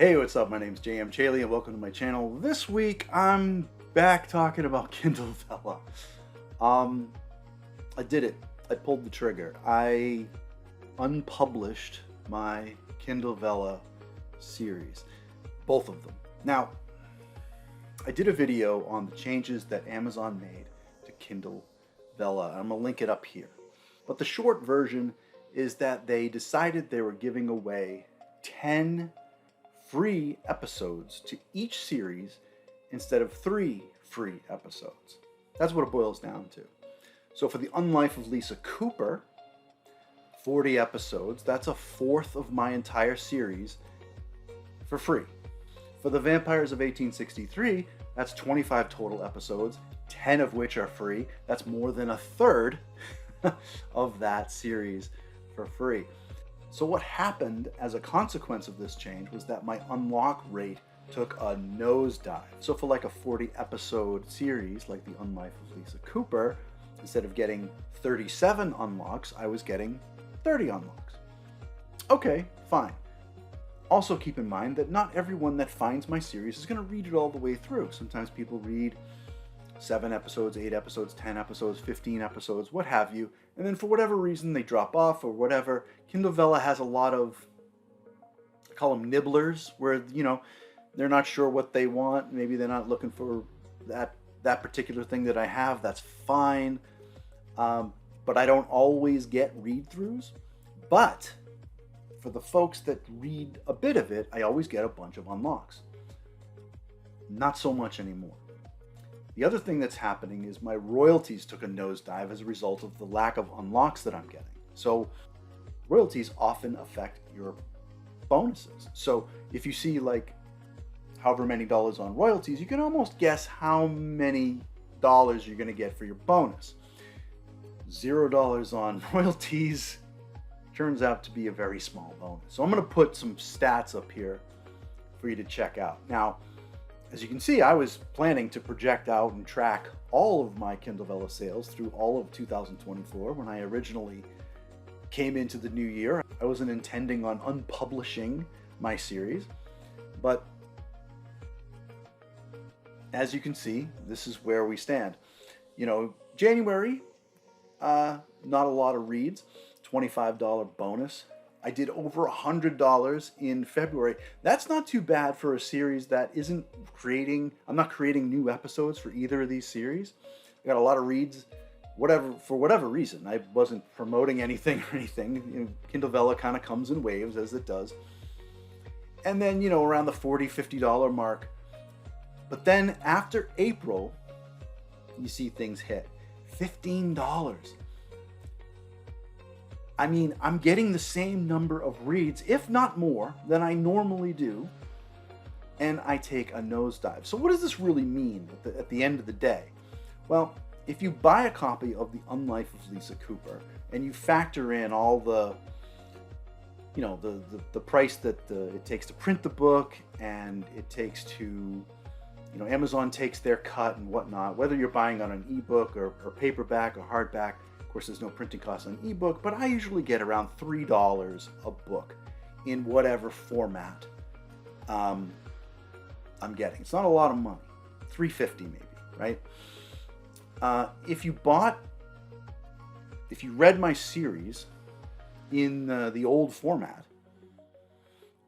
Hey, what's up? My name's JM Chaley and welcome to my channel. This week I'm back talking about Kindle Vella. I did it. I pulled the trigger. I unpublished my Kindle Vella series, both of them. Now, I did a video on the changes that Amazon made to Kindle Vella. I'm gonna link it up here. But the short version is that they decided they were giving away 10 free episodes to each series instead of 3 free episodes. That's what it boils down to. So for the Unlife of Lisa Cooper, 40 episodes, that's a fourth of my entire series for free. For the Vampires of 1863, that's 25 total episodes, 10 of which are free. That's more than a third of that series for free. So what happened as a consequence of this change was that my unlock rate took a nosedive. So for like a 40 episode series like the Unlife of Lisa Cooper, instead of getting 37 unlocks, I was getting 30 unlocks. Okay, fine. Also keep in mind that not everyone that finds my series is going to read it all the way through. Sometimes people read 7 episodes, 8 episodes, 10 episodes, 15 episodes, what have you. And then for whatever reason they drop off or whatever. Kindle Vella has a lot of, I call them nibblers, where, you know, they're not sure what they want. Maybe they're not looking for that particular thing that I have. That's fine. But I don't always get read-throughs. But for the folks that read a bit of it, I always get a bunch of unlocks. Not so much anymore. The other thing that's happening is my royalties took a nosedive as a result of the lack of unlocks that I'm getting. So royalties often affect your bonuses. So if you see like however many dollars on royalties, you can almost guess how many dollars you're going to get for your bonus. $0 on royalties turns out to be a very small bonus. So I'm going to put some stats up here for you to check out. Now, as you can see, I was planning to project out and track all of my Kindle Vella sales through all of 2024. When I originally came into the new year, I wasn't intending on unpublishing my series, but as you can see, this is where we stand. You know, January, not a lot of reads, $25 bonus. I did over $100 in February. That's not too bad for a series that isn't creating, I'm not creating new episodes for either of these series. I got a lot of reads, for whatever reason. I wasn't promoting anything or anything. You know, Kindle Vella kind of comes in waves, as it does. And then, you know, around the $40, $50 mark. But then after April, you see things hit. $15. I mean, I'm getting the same number of reads, if not more, than I normally do, and I take a nosedive. So what does this really mean at the end of the day? Well, if you buy a copy of the Unlife of Lisa Cooper, and you factor in all the, you know, the price that it takes to print the book, and it takes to, you know, Amazon takes their cut and whatnot, whether you're buying on an ebook or paperback or hardback. Of course, there's no printing costs on ebook, but I usually get around $3 a book in whatever format I'm getting. It's not a lot of money, $3.50 maybe, right? If you read my series in the old format,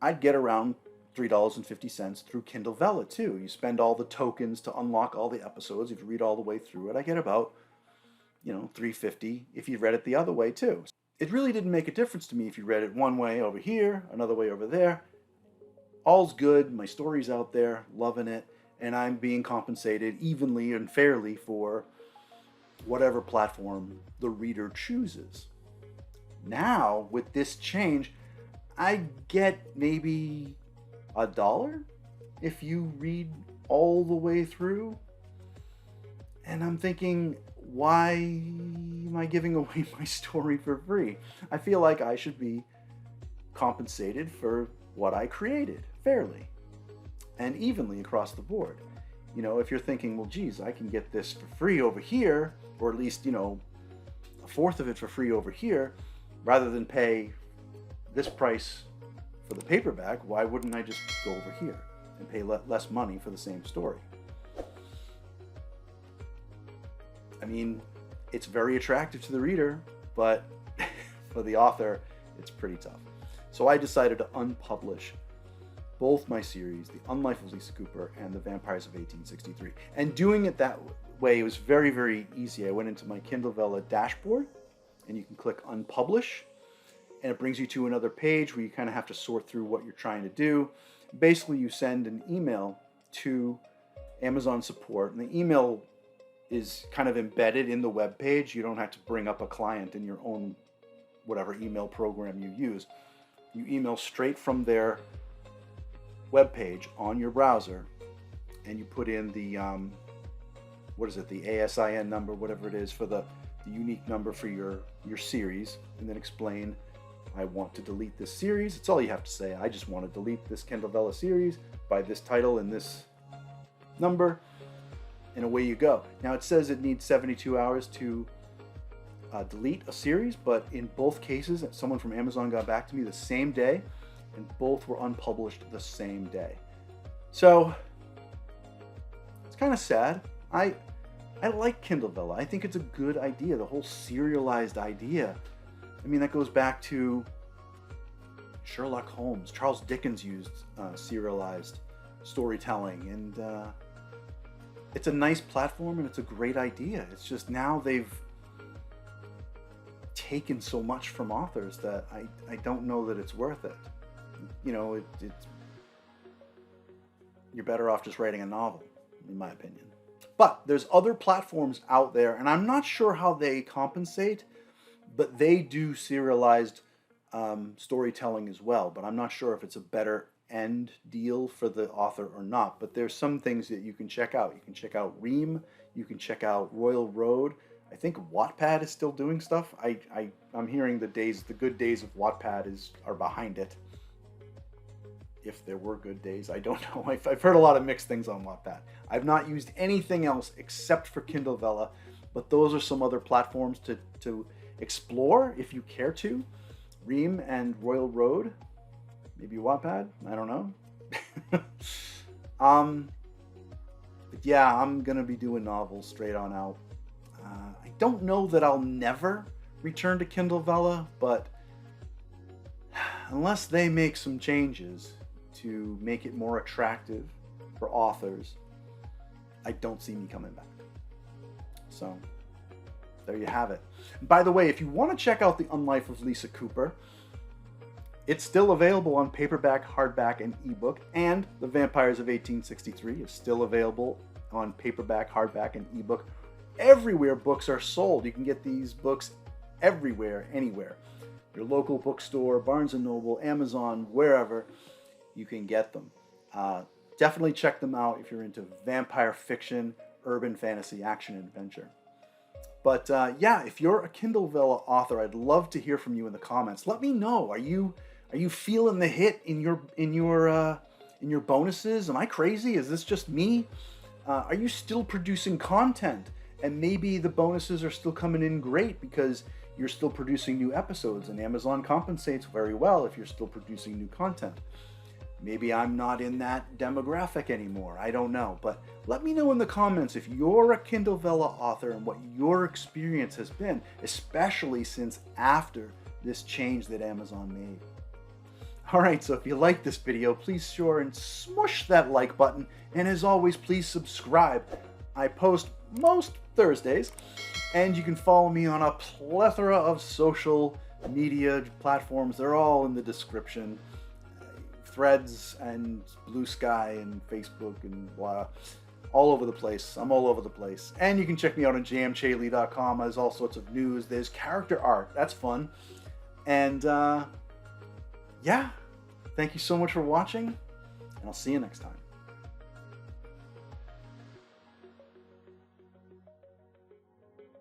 I'd get around $3.50 through Kindle Vella too. You spend all the tokens to unlock all the episodes. If you read all the way through it, I get about, you know, $3.50 if you read it the other way too. It really didn't make a difference to me if you read it one way over here, another way over there. All's good, my story's out there, loving it, and I'm being compensated evenly and fairly for whatever platform the reader chooses. Now, with this change, I get maybe $1 if you read all the way through. And I'm thinking, why am I giving away my story for free? I feel like I should be compensated for what I created fairly and evenly across the board. You know, if you're thinking, well, geez, I can get this for free over here, or at least, you know, a fourth of it for free over here, rather than pay this price for the paperback, why wouldn't I just go over here and pay less money for the same story? I mean, it's very attractive to the reader, but for the author, it's pretty tough. So I decided to unpublish both my series, The Unlife of Lisa Cooper and The Vampires of 1863. And doing it that way, it was very, very easy. I went into my Kindle Vella dashboard, and you can click Unpublish, and it brings you to another page where you kind of have to sort through what you're trying to do. Basically, you send an email to Amazon support, and the email is kind of embedded in the web page. You don't have to bring up a client in your own whatever email program you use. You email straight from their web page on your browser, and you put in the the ASIN number, whatever it is, for the unique number for your series, and then explain, I want to delete this series. It's all you have to say. I just want to delete this Kindle Vella series by this title and this number, and away you go. Now it says it needs 72 hours to delete a series, but in both cases, someone from Amazon got back to me the same day, and both were unpublished the same day. So it's kind of sad. I like Kindle Vella. I think it's a good idea, the whole serialized idea. I mean, that goes back to Sherlock Holmes. Charles Dickens used serialized storytelling, and it's a nice platform and it's a great idea. It's just now they've taken so much from authors that I don't know that it's worth it. You know, it's you're better off just writing a novel, in my opinion. But there's other platforms out there, and I'm not sure how they compensate, but they do serialized storytelling as well. But I'm not sure if it's a better end deal for the author or not. But there's some things that you can check out. You can check out Ream. You can check out Royal Road. I think Wattpad is still doing stuff. I'm hearing the good days of Wattpad are behind it. If there were good days, I don't know. I've heard a lot of mixed things on Wattpad. I've not used anything else except for Kindle Vella, but those are some other platforms to explore if you care to. Ream and Royal Road, maybe Wattpad, I don't know. But yeah, I'm gonna be doing novels straight on out. I don't know that I'll never return to Kindle Vella, but unless they make some changes to make it more attractive for authors, I don't see me coming back. So there you have it. And by the way, if you want to check out The Unlife of Lisa Cooper, it's still available on paperback, hardback, and ebook, and The Vampires of 1863 is still available on paperback, hardback, and ebook. Everywhere books are sold. You can get these books everywhere, anywhere. Your local bookstore, Barnes & Noble, Amazon, wherever, you can get them. Definitely check them out if you're into vampire fiction, urban fantasy, action, and adventure. But yeah, if you're a Kindle Vella author, I'd love to hear from you in the comments. Let me know. Are you feeling the hit in your bonuses? Am I crazy? Is this just me? Are you still producing content? And maybe the bonuses are still coming in great because you're still producing new episodes, and Amazon compensates very well if you're still producing new content. Maybe I'm not in that demographic anymore. I don't know. But let me know in the comments if you're a Kindle Vella author and what your experience has been, especially since after this change that Amazon made. All right, so if you like this video, please sure and smush that like button. And as always, please subscribe. I post most Thursdays, and you can follow me on a plethora of social media platforms. They're all in the description. Threads and Blue Sky and Facebook and blah, all over the place. I'm all over the place. And you can check me out on jamchaley.com. There's all sorts of news. There's character art. That's fun. And yeah, thank you so much for watching, and I'll see you next time.